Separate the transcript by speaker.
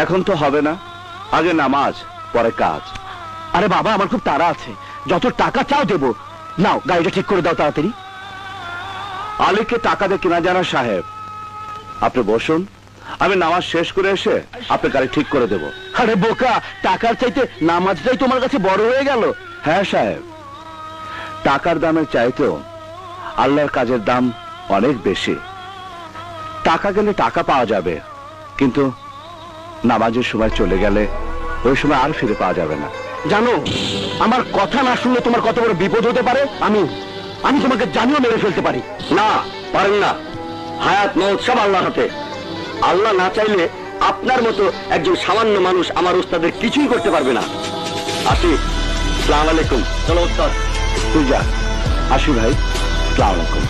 Speaker 1: এখন তো হবে না, আগে নামাজ পরে কাজ।
Speaker 2: আরে বাবা, আমার খুব তাড়া আছে, যত টাকা চাও দেবো। নাও, গাড়িটা ঠিক করে দাও তাড়াতাড়ি।
Speaker 1: আলীকে টাকা দিয়ে কেনা জানা সাহেব, আপনি বসুন, আমি নামাজ শেষ করে এসে আপনি গাড়ি ঠিক করে দেব।
Speaker 2: আরে বোকা, টাকার চাইতে নামাজটাই তোমার কাছে বড় হয়ে গেল।
Speaker 1: হ্যাঁ সাহেব, টাকার দামের চাইতেও আল্লাহর কাজের দাম অনেক বেশি। টাকা গেলে টাকা পাওয়া যাবে, কিন্তু নামাজের সময় চলে গেলে ওই সময় আর ফিরে পাওয়া যাবে না।
Speaker 2: জানো, আমার কথা না শুনলে তোমার কত বড় বিপদ হতে পারে। আমি তোমাকে জানিও মেরে ফেলতে পারি।
Speaker 3: না, পারেন না। হায়াত মওত সব আল্লাহর হাতে। আল্লাহ না চাইলে আপনার মতো একজন সামান্য মানুষ আমার উস্তাদের কিছুই করতে পারবে না। আসি, আসসালামু আলাইকুম। চলো উস্তাদ।
Speaker 1: তুই যা। আসি ভাই, আসসালামু আলাইকুম।